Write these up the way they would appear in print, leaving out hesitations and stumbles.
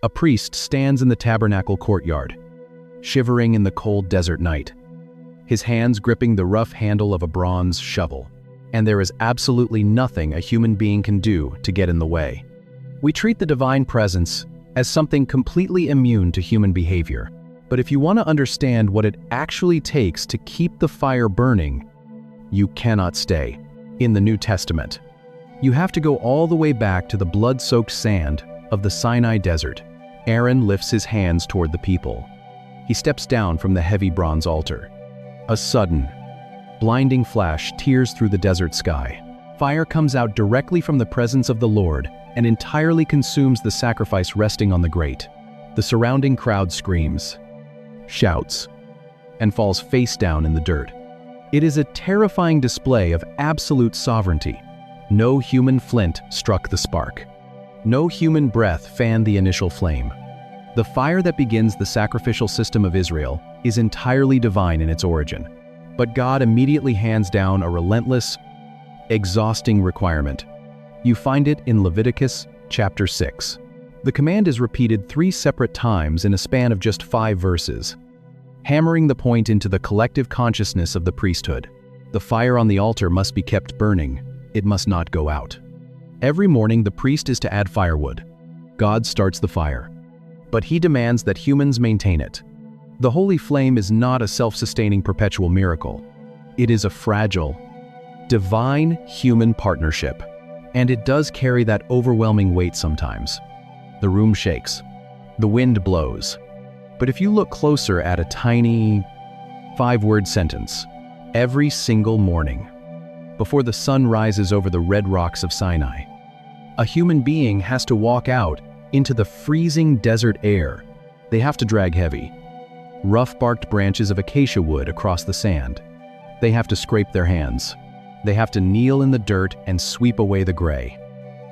A priest stands in the tabernacle courtyard, shivering in the cold desert night, his hands gripping the rough handle of a bronze shovel, and there is absolutely nothing a human being can do to get in the way. We treat the divine presence as something completely immune to human behavior. But if you want to understand what it actually takes to keep the fire burning, you cannot stay. In the New Testament, you have to go all the way back to the blood-soaked sand of the Sinai desert. Aaron lifts his hands toward the people. He steps down from the heavy bronze altar. A sudden, blinding flash tears through the desert sky. Fire comes out directly from the presence of the Lord and entirely consumes the sacrifice resting on the grate. The surrounding crowd screams, shouts, and falls face down in the dirt. It is a terrifying display of absolute sovereignty. No human flint struck the spark. No human breath fanned the initial flame. The fire that begins the sacrificial system of Israel is entirely divine in its origin. But God immediately hands down a relentless, exhausting requirement. You find it in Leviticus chapter 6. The command is repeated 3 separate times in a span of just 5 verses, hammering the point into the collective consciousness of the priesthood. The fire on the altar must be kept burning. It must not go out. Every morning the priest is to add firewood. God starts the fire, but he demands that humans maintain it. The holy flame is not a self-sustaining perpetual miracle. It is a fragile, divine human partnership, and it does carry that overwhelming weight sometimes. The room shakes. The wind blows. But if you look closer at a tiny 5-word sentence, every single morning, before the sun rises over the red rocks of Sinai, a human being has to walk out into the freezing desert air. They have to drag heavy, rough-barked branches of acacia wood across the sand. They have to scrape their hands. They have to kneel in the dirt and sweep away the gray,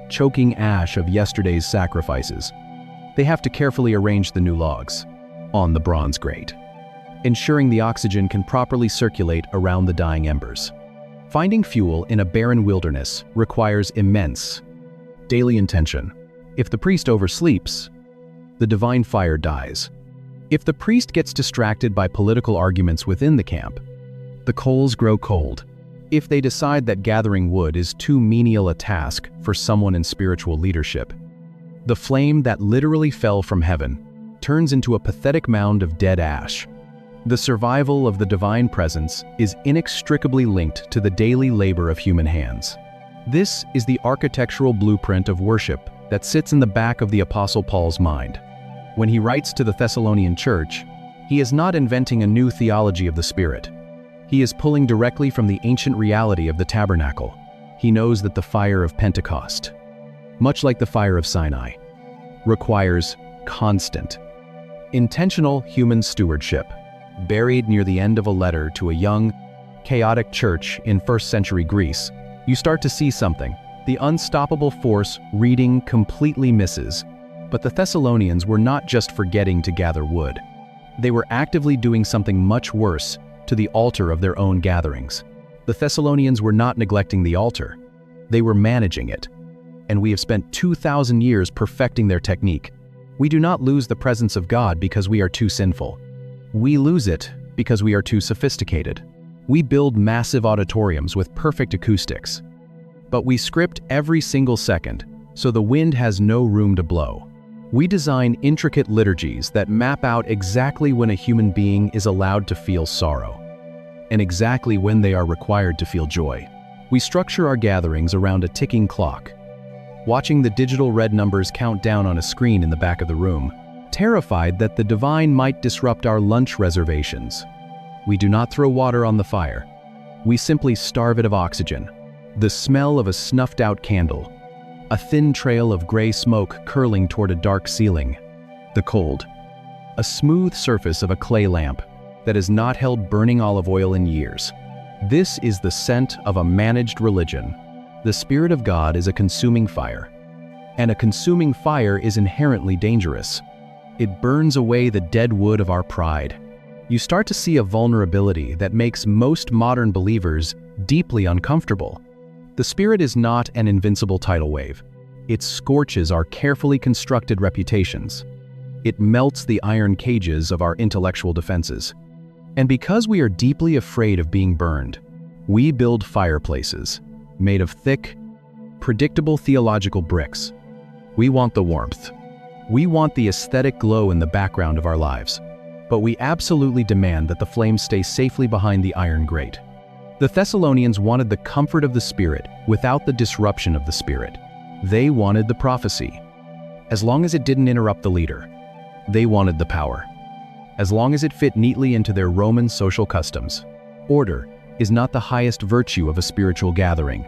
choking ash of yesterday's sacrifices. They have to carefully arrange the new logs on the bronze grate, ensuring the oxygen can properly circulate around the dying embers. Finding fuel in a barren wilderness requires immense daily intention. If the priest oversleeps, the divine fire dies. If the priest gets distracted by political arguments within the camp, the coals grow cold. If they decide that gathering wood is too menial a task for someone in spiritual leadership, the flame that literally fell from heaven turns into a pathetic mound of dead ash. The survival of the divine presence is inextricably linked to the daily labor of human hands. This is the architectural blueprint of worship that sits in the back of the Apostle Paul's mind. When he writes to the Thessalonian church, he is not inventing a new theology of the Spirit. He is pulling directly from the ancient reality of the tabernacle. He knows that the fire of Pentecost, much like the fire of Sinai, requires constant, intentional human stewardship. Buried near the end of a letter to a young, chaotic church in 1st century Greece, you start to see something. The unstoppable force reading completely misses. But the Thessalonians were not just forgetting to gather wood. They were actively doing something much worse to the altar of their own gatherings. The Thessalonians were not neglecting the altar. They were managing it. And we have spent 2,000 years perfecting their technique. We do not lose the presence of God because we are too sinful. We lose it because we are too sophisticated. We build massive auditoriums with perfect acoustics. But we script every single second, so the wind has no room to blow. We design intricate liturgies that map out exactly when a human being is allowed to feel sorrow, and exactly when they are required to feel joy. We structure our gatherings around a ticking clock, watching the digital red numbers count down on a screen in the back of the room, terrified that the divine might disrupt our lunch reservations. We do not throw water on the fire. We simply starve it of oxygen. The smell of a snuffed-out candle, a thin trail of gray smoke curling toward a dark ceiling. The cold, a smooth surface of a clay lamp that has not held burning olive oil in years. This is the scent of a managed religion. The Spirit of God is a consuming fire, and a consuming fire is inherently dangerous. It burns away the dead wood of our pride. You start to see a vulnerability that makes most modern believers deeply uncomfortable. The Spirit is not an invincible tidal wave. It scorches our carefully constructed reputations. It melts the iron cages of our intellectual defenses. And because we are deeply afraid of being burned, we build fireplaces made of thick, predictable theological bricks. We want the warmth. We want the aesthetic glow in the background of our lives. But we absolutely demand that the flames stay safely behind the iron grate. The Thessalonians wanted the comfort of the Spirit without the disruption of the Spirit. They wanted the prophecy, as long as it didn't interrupt the leader. They wanted the power, as long as it fit neatly into their Roman social customs. Order is not the highest virtue of a spiritual gathering.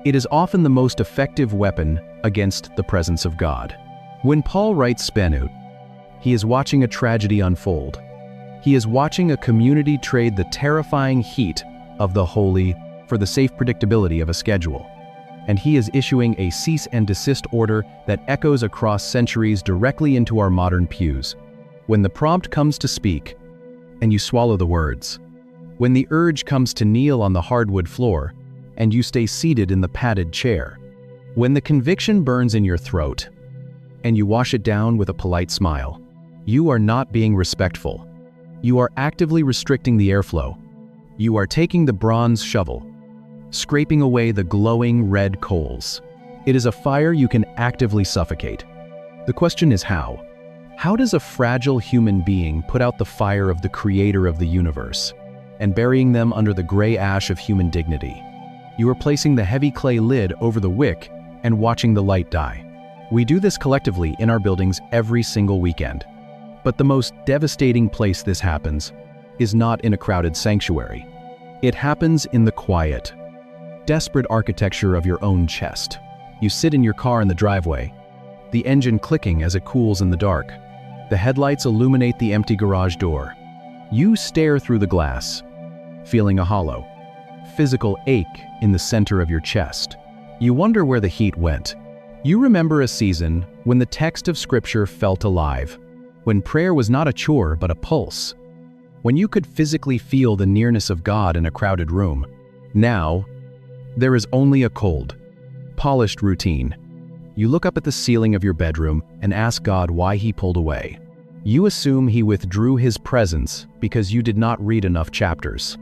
It is often the most effective weapon against the presence of God. When Paul writes SBENNUMI, he is watching a tragedy unfold. He is watching a community trade the terrifying heat of the holy for the safe predictability of a schedule. And he is issuing a cease and desist order that echoes across centuries directly into our modern pews. When the prompt comes to speak, and you swallow the words. When the urge comes to kneel on the hardwood floor, and you stay seated in the padded chair. When the conviction burns in your throat, and you wash it down with a polite smile. You are not being respectful. You are actively restricting the airflow. You are taking the bronze shovel, scraping away the glowing red coals. It is a fire you can actively suffocate. The question is how? How does a fragile human being put out the fire of the creator of the universe, and burying them under the gray ash of human dignity? You are placing the heavy clay lid over the wick and watching the light die. We do this collectively in our buildings every single weekend. But the most devastating place this happens is not in a crowded sanctuary. It happens in the quiet, desperate architecture of your own chest. You sit in your car in the driveway, the engine clicking as it cools in the dark. The headlights illuminate the empty garage door. You stare through the glass, feeling a hollow, physical ache in the center of your chest. You wonder where the heat went. You remember a season when the text of Scripture felt alive, when prayer was not a chore but a pulse, when you could physically feel the nearness of God in a crowded room. Now, there is only a cold, polished routine. You look up at the ceiling of your bedroom and ask God why He pulled away. You assume He withdrew His presence because you did not read enough chapters,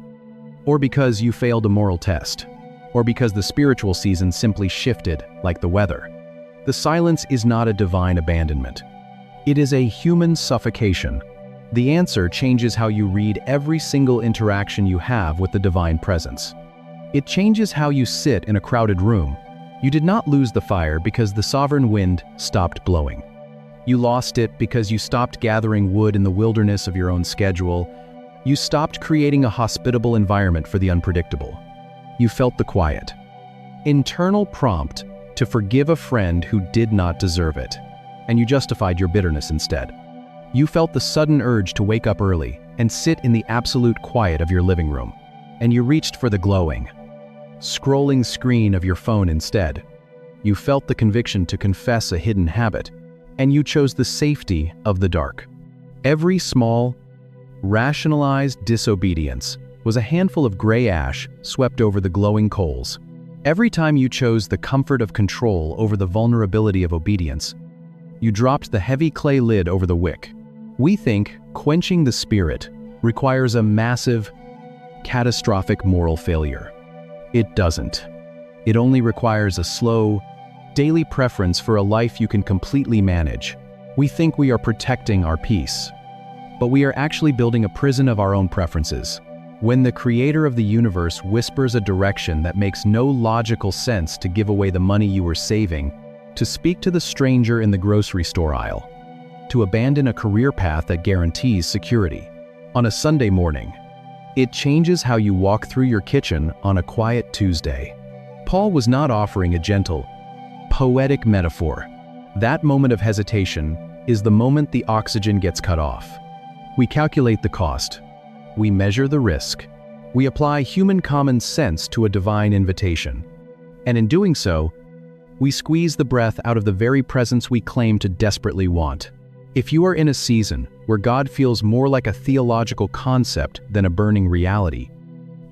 or because you failed a moral test, or because the spiritual season simply shifted like the weather. The silence is not a divine abandonment. It is a human suffocation. The answer changes how you read every single interaction you have with the divine presence. It changes how you sit in a crowded room. You did not lose the fire because the sovereign wind stopped blowing. You lost it because you stopped gathering wood in the wilderness of your own schedule. You stopped creating a hospitable environment for the unpredictable. You felt the quiet, internal prompt to forgive a friend who did not deserve it, and you justified your bitterness instead. You felt the sudden urge to wake up early and sit in the absolute quiet of your living room, and you reached for the glowing, scrolling screen of your phone instead. You felt the conviction to confess a hidden habit, and you chose the safety of the dark. Every small, rationalized disobedience was a handful of gray ash swept over the glowing coals. Every time you chose the comfort of control over the vulnerability of obedience, you dropped the heavy clay lid over the wick. We think quenching the Spirit requires a massive, catastrophic moral failure. It doesn't. It only requires a slow, daily preference for a life you can completely manage. We think we are protecting our peace, but we are actually building a prison of our own preferences. When the creator of the universe whispers a direction that makes no logical sense, to give away the money you were saving, to speak to the stranger in the grocery store aisle, to abandon a career path that guarantees security, on a Sunday morning, it changes how you walk through your kitchen on a quiet Tuesday. Paul was not offering a gentle, poetic metaphor. That moment of hesitation is the moment the oxygen gets cut off. We calculate the cost. We measure the risk. We apply human common sense to a divine invitation. And in doing so, we squeeze the breath out of the very presence we claim to desperately want. If you are in a season where God feels more like a theological concept than a burning reality,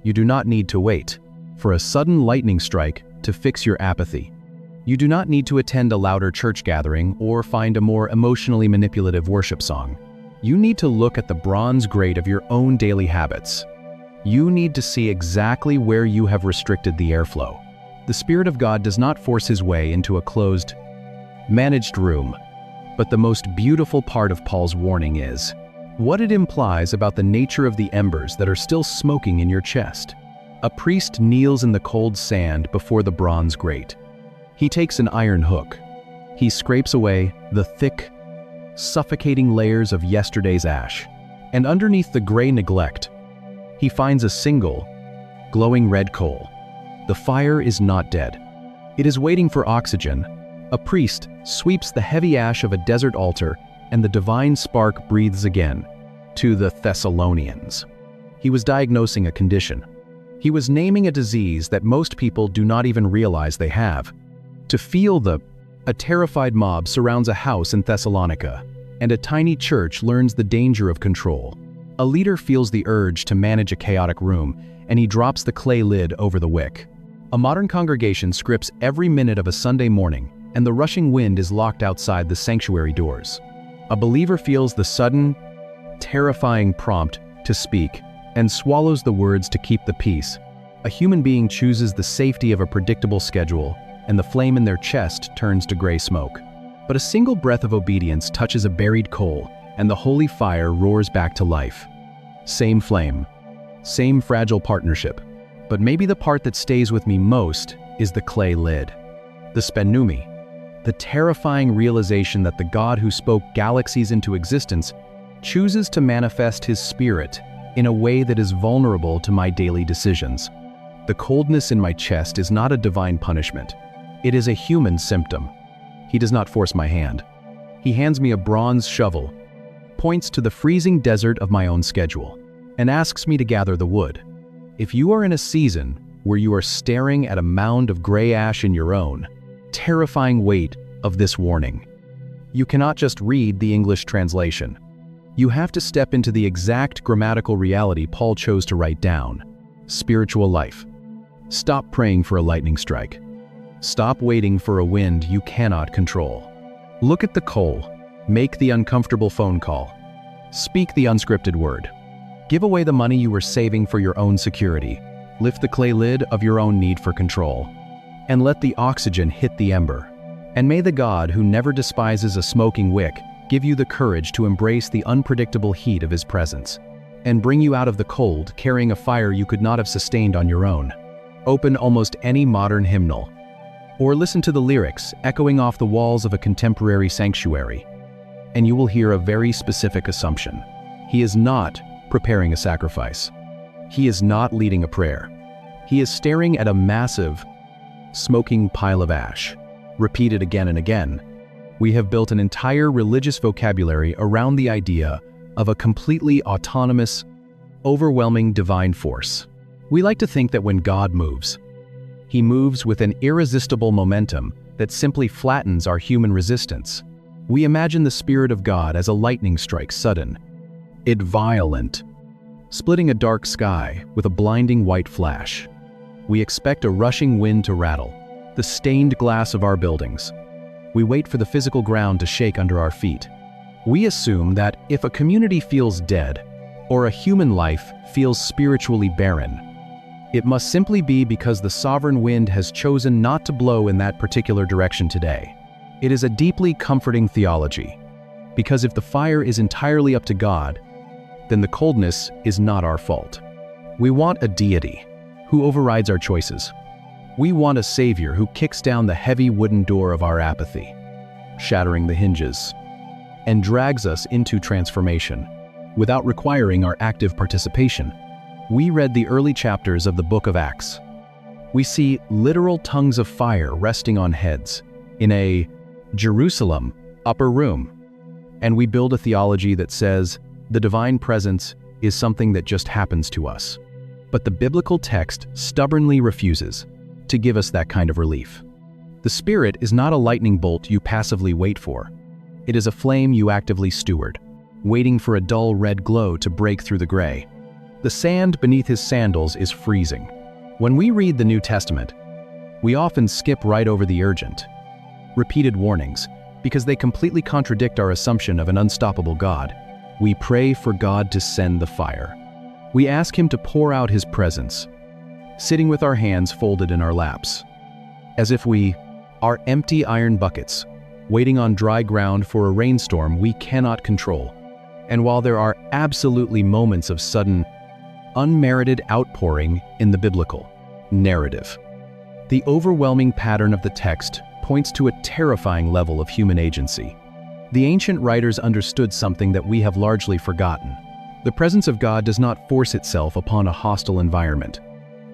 you do not need to wait for a sudden lightning strike to fix your apathy. You do not need to attend a louder church gathering or find a more emotionally manipulative worship song. You need to look at the bronze grate of your own daily habits. You need to see exactly where you have restricted the airflow. The Spirit of God does not force His way into a closed, managed room. But the most beautiful part of Paul's warning is what it implies about the nature of the embers that are still smoking in your chest. A priest kneels in the cold sand before the bronze grate. He takes an iron hook. He scrapes away the thick, suffocating layers of yesterday's ash. And underneath the gray neglect, he finds a single, glowing red coal. The fire is not dead. It is waiting for oxygen. A priest sweeps the heavy ash of a desert altar, and the divine spark breathes again. To the Thessalonians, he was diagnosing a condition. He was naming a disease that most people do not even realize they have. To feel a terrified mob surrounds a house in Thessalonica, and a tiny church learns the danger of control. A leader feels the urge to manage a chaotic room, and he drops the clay lid over the wick. A modern congregation scripts every minute of a Sunday morning, and the rushing wind is locked outside the sanctuary doors. A believer feels the sudden, terrifying prompt to speak, and swallows the words to keep the peace. A human being chooses the safety of a predictable schedule, and the flame in their chest turns to gray smoke. But a single breath of obedience touches a buried coal, and the holy fire roars back to life. Same flame, same fragile partnership. But maybe the part that stays with me most is the clay lid. The SBENNUMI, the terrifying realization that the God who spoke galaxies into existence chooses to manifest His Spirit in a way that is vulnerable to my daily decisions. The coldness in my chest is not a divine punishment. It is a human symptom. He does not force my hand. He hands me a bronze shovel, points to the freezing desert of my own schedule, and asks me to gather the wood. If you are in a season where you are staring at a mound of gray ash in your own, terrifying weight of this warning, you cannot just read the English translation. You have to step into the exact grammatical reality Paul chose to write down: spiritual life. Stop praying for a lightning strike. Stop waiting for a wind you cannot control. Look at the coal. Make the uncomfortable phone call. Speak the unscripted word. Give away the money you were saving for your own security. Lift the clay lid of your own need for control. And let the oxygen hit the ember. And may the God who never despises a smoking wick give you the courage to embrace the unpredictable heat of His presence, and bring you out of the cold carrying a fire you could not have sustained on your own. Open almost any modern hymnal, or listen to the lyrics echoing off the walls of a contemporary sanctuary, and you will hear a very specific assumption. He is not preparing a sacrifice. He is not leading a prayer. He is staring at a massive, smoking pile of ash. Repeated again and again, we have built an entire religious vocabulary around the idea of a completely autonomous, overwhelming divine force. We like to think that when God moves, He moves with an irresistible momentum that simply flattens our human resistance. We imagine the Spirit of God as a lightning strike, sudden, it violent, splitting a dark sky with a blinding white flash. We expect a rushing wind to rattle the stained glass of our buildings. We wait for the physical ground to shake under our feet. We assume that if a community feels dead, or a human life feels spiritually barren, it must simply be because the sovereign wind has chosen not to blow in that particular direction today. It is a deeply comforting theology, because if the fire is entirely up to God, then the coldness is not our fault. We want a deity who overrides our choices. We want a savior who kicks down the heavy wooden door of our apathy, shattering the hinges, and drags us into transformation without requiring our active participation. We read the early chapters of the book of Acts. We see literal tongues of fire resting on heads in a Jerusalem upper room. And we build a theology that says the divine presence is something that just happens to us. But the biblical text stubbornly refuses to give us that kind of relief. The Spirit is not a lightning bolt you passively wait for. It is a flame you actively steward, waiting for a dull red glow to break through the gray. The sand beneath His sandals is freezing. When we read the New Testament, we often skip right over the urgent. repeated warnings, because they completely contradict our assumption of an unstoppable God. We pray for God to send the fire. We ask Him to pour out His presence, sitting with our hands folded in our laps, as if we are empty iron buckets, waiting on dry ground for a rainstorm we cannot control. And while there are absolutely moments of sudden, unmerited outpouring in the biblical narrative, the overwhelming pattern of the text points to a terrifying level of human agency. The ancient writers understood something that we have largely forgotten. The presence of God does not force itself upon a hostile environment.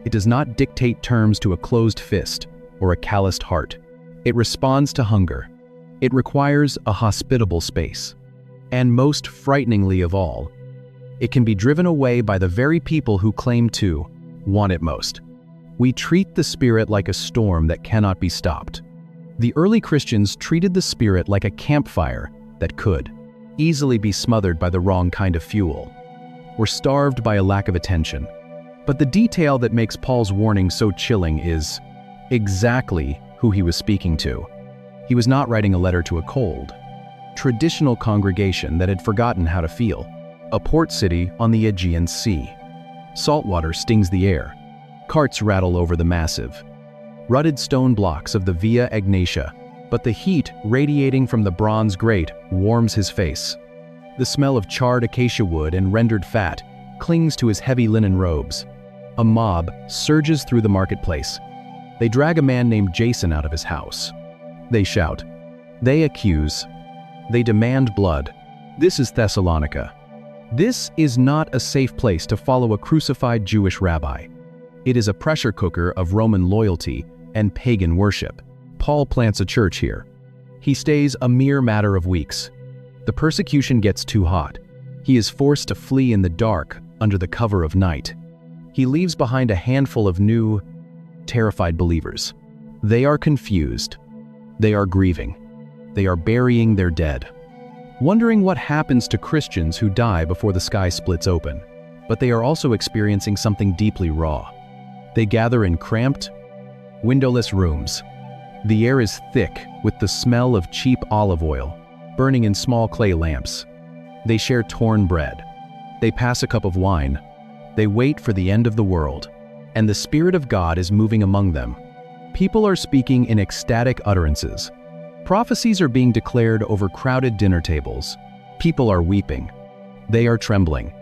It does not dictate terms to a closed fist or a calloused heart. It responds to hunger. It requires a hospitable space. And most frighteningly of all, it can be driven away by the very people who claim to want it most. We treat the Spirit like a storm that cannot be stopped. The early Christians treated the Spirit like a campfire that could easily be smothered by the wrong kind of fuel, or starved by a lack of attention. But the detail that makes Paul's warning so chilling is exactly who he was speaking to. He was not writing a letter to a cold, traditional congregation that had forgotten how to feel. A port city on the Aegean Sea. Salt water stings the air. Carts rattle over the massive, rutted stone blocks of the Via Egnatia, but the heat radiating from the bronze grate warms his face. The smell of charred acacia wood and rendered fat clings to his heavy linen robes. A mob surges through the marketplace. They drag a man named Jason out of his house. They shout. They accuse. They demand blood. This is Thessalonica. This is not a safe place to follow a crucified Jewish rabbi. It is a pressure cooker of Roman loyalty and pagan worship. Paul plants a church here. He stays a mere matter of weeks. The persecution gets too hot. He is forced to flee in the dark under the cover of night. He leaves behind a handful of new, terrified believers. They are confused. They are grieving. They are burying their dead, wondering what happens to Christians who die before the sky splits open. But they are also experiencing something deeply raw. They gather in cramped, windowless rooms. The air is thick with the smell of cheap olive oil, burning in small clay lamps. They share torn bread. They pass a cup of wine. They wait for the end of the world, and the Spirit of God is moving among them. People are speaking in ecstatic utterances. Prophecies are being declared over crowded dinner tables. People are weeping. They are trembling.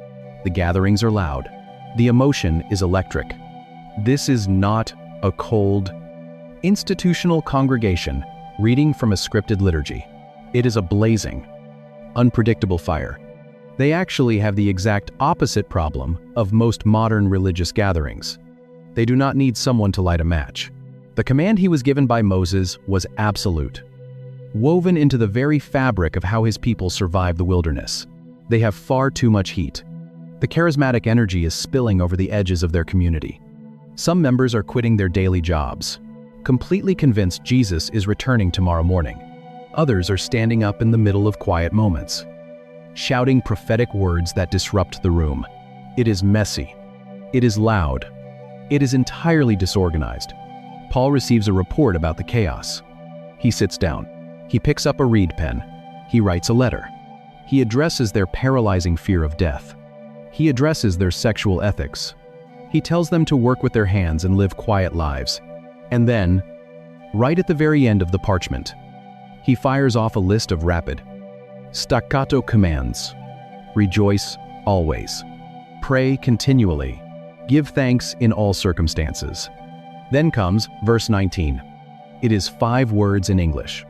The gatherings are loud. The emotion is electric. This is not a cold, institutional congregation reading from a scripted liturgy. It is a blazing, unpredictable fire. They actually have the exact opposite problem of most modern religious gatherings. They do not need someone to light a match. The command he was given by Moses was absolute, woven into the very fabric of how his people survive the wilderness. They have far too much heat. The charismatic energy is spilling over the edges of their community. Some members are quitting their daily jobs, completely convinced Jesus is returning tomorrow morning. Others are standing up in the middle of quiet moments, shouting prophetic words that disrupt the room. It is messy. It is loud. It is entirely disorganized. Paul receives a report about the chaos. He sits down. He picks up a reed pen. He writes a letter. He addresses their paralyzing fear of death. He addresses their sexual ethics. He tells them to work with their hands and live quiet lives. And then, right at the very end of the parchment, he fires off a list of rapid, staccato commands. Rejoice always. Pray continually. Give thanks in all circumstances. Then comes verse 19. It is 5 words in English,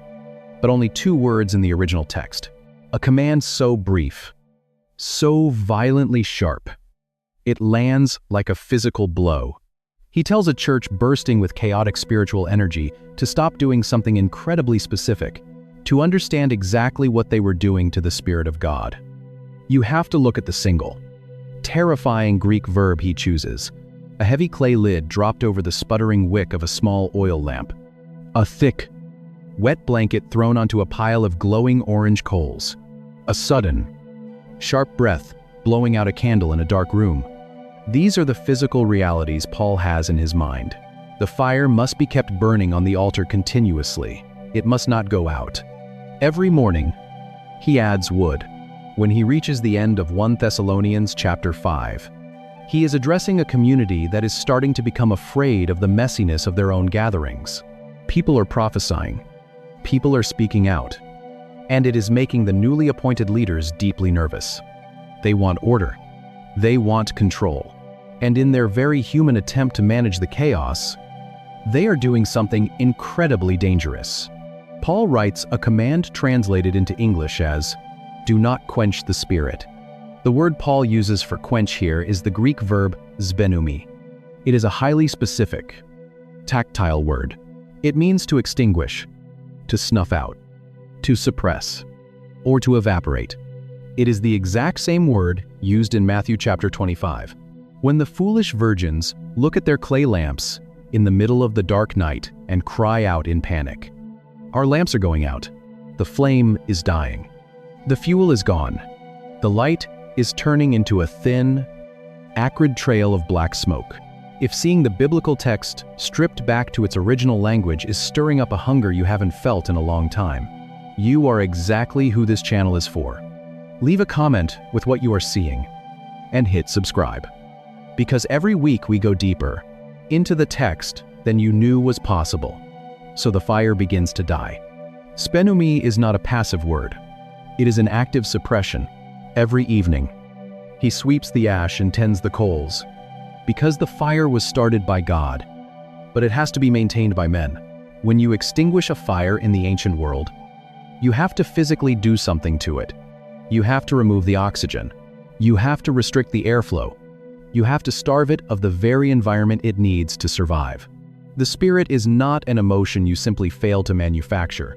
but only 2 words in the original text. A command so brief, so violently sharp, it lands like a physical blow. He tells a church bursting with chaotic spiritual energy to stop doing something incredibly specific, to understand exactly what they were doing to the Spirit of God. You have to look at the single, terrifying Greek verb he chooses. A heavy clay lid dropped over the sputtering wick of a small oil lamp. A thick, wet blanket thrown onto a pile of glowing orange coals. A sudden, sharp breath blowing out a candle in a dark room. These are the physical realities Paul has in his mind. The fire must be kept burning on the altar continuously. it must not go out. Every morning, he adds wood. When he reaches the end of 1 Thessalonians chapter 5, he is addressing a community that is starting to become afraid of the messiness of their own gatherings. People are prophesying. People are speaking out. And it is making the newly appointed leaders deeply nervous. They want order. They want control. And in their very human attempt to manage the chaos, they are doing something incredibly dangerous. Paul writes a command translated into English as, "Do not quench the spirit." The word Paul uses for quench here is the Greek verb SBENNUMI. It is a highly specific, tactile word. It means to extinguish, to snuff out, to suppress, or to evaporate. It is the exact same word used in Matthew chapter 25. When the foolish virgins look at their clay lamps in the middle of the dark night and cry out in panic, "Our lamps are going out. The flame is dying. The fuel is gone. The light is turning into a thin, acrid trail of black smoke." If seeing the biblical text stripped back to its original language is stirring up a hunger you haven't felt in a long time, you are exactly who this channel is for. Leave a comment with what you are seeing and hit subscribe. Because every week we go deeper into the text than you knew was possible, so the fire begins to die. SBENNUMI is not a passive word. It is an active suppression. Every evening, he sweeps the ash and tends the coals, because the fire was started by God, but it has to be maintained by men. When you extinguish a fire in the ancient world, you have to physically do something to it. You have to remove the oxygen. You have to restrict the airflow. You have to starve it of the very environment it needs to survive. The spirit is not an emotion you simply fail to manufacture.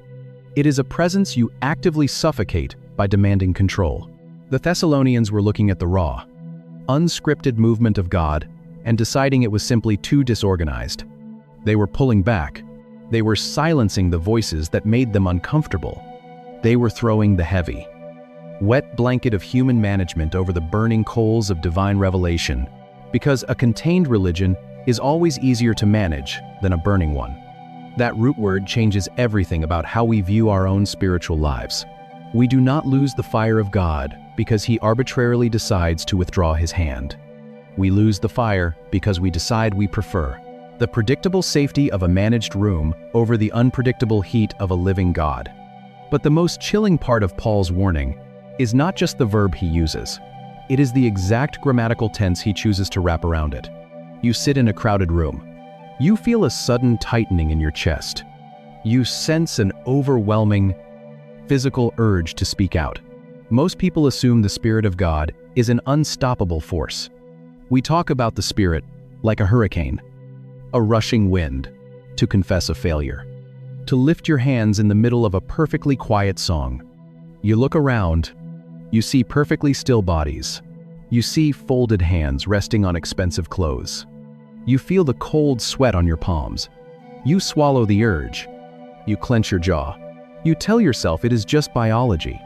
It is a presence you actively suffocate by demanding control. The Thessalonians were looking at the raw, unscripted movement of God and deciding it was simply too disorganized. They were pulling back. They were silencing the voices that made them uncomfortable. They were throwing the heavy, wet blanket of human management over the burning coals of divine revelation, because a contained religion is always easier to manage than a burning one. That root word changes everything about how we view our own spiritual lives. We do not lose the fire of God because he arbitrarily decides to withdraw his hand. We lose the fire because we decide we prefer the predictable safety of a managed room over the unpredictable heat of a living God. But the most chilling part of Paul's warning is not just the verb he uses. It is the exact grammatical tense he chooses to wrap around it. You sit in a crowded room. You feel a sudden tightening in your chest. You sense an overwhelming physical urge to speak out. Most people assume the Spirit of God is an unstoppable force. We talk about the Spirit like a hurricane, a rushing wind, to confess a failure, to lift your hands in the middle of a perfectly quiet song. You look around. You see perfectly still bodies. You see folded hands resting on expensive clothes. You feel the cold sweat on your palms. You swallow the urge. You clench your jaw. You tell yourself it is just biology.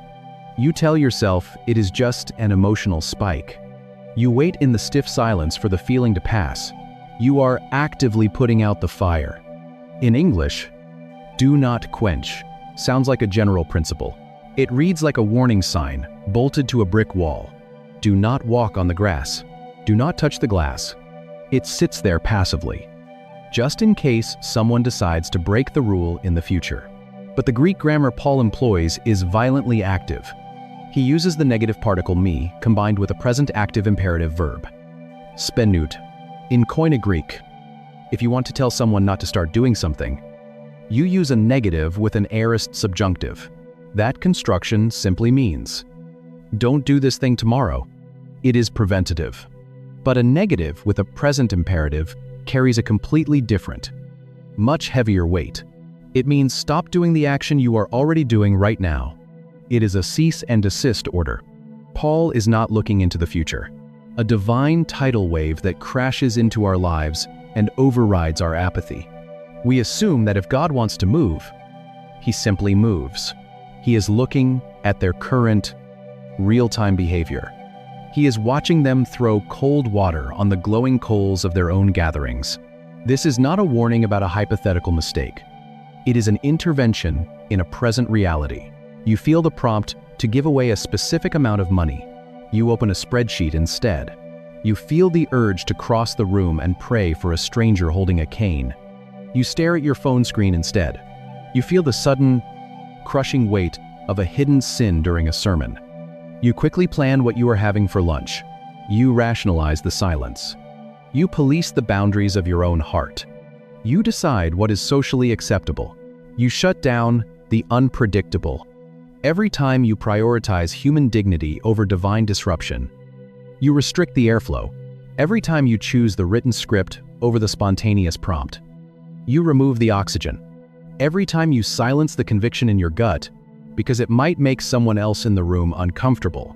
You tell yourself it is just an emotional spike. You wait in the stiff silence for the feeling to pass. You are actively putting out the fire. In English, "do not quench" sounds like a general principle. It reads like a warning sign, bolted to a brick wall. Do not walk on the grass. Do not touch the glass. It sits there passively, just in case someone decides to break the rule in the future. But the Greek grammar Paul employs is violently active. He uses the negative particle me combined with a present active imperative verb, SBENNUT. In Koine Greek, if you want to tell someone not to start doing something, you use a negative with an aorist subjunctive. That construction simply means, don't do this thing tomorrow. It is preventative. But a negative with a present imperative carries a completely different, much heavier weight. It means stop doing the action you are already doing right now. It is a cease and desist order. Paul is not looking into the future, a divine tidal wave that crashes into our lives and overrides our apathy. We assume that if God wants to move, he simply moves. He is looking at their current, real-time behavior. He is watching them throw cold water on the glowing coals of their own gatherings. This is not a warning about a hypothetical mistake. It is an intervention in a present reality. You feel the prompt to give away a specific amount of money. You open a spreadsheet instead. You feel the urge to cross the room and pray for a stranger holding a cane. You stare at your phone screen instead. You feel the sudden, crushing weight of a hidden sin during a sermon. You quickly plan what you are having for lunch. You rationalize the silence. You police the boundaries of your own heart. You decide what is socially acceptable. You shut down the unpredictable. Every time you prioritize human dignity over divine disruption. You restrict the airflow. Every time you choose the written script over the spontaneous prompt. You remove the oxygen. Every time you silence the conviction in your gut, because it might make someone else in the room uncomfortable.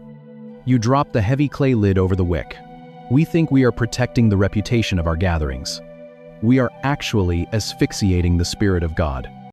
You drop the heavy clay lid over the wick. We think we are protecting the reputation of our gatherings. We are actually asphyxiating the Spirit of God.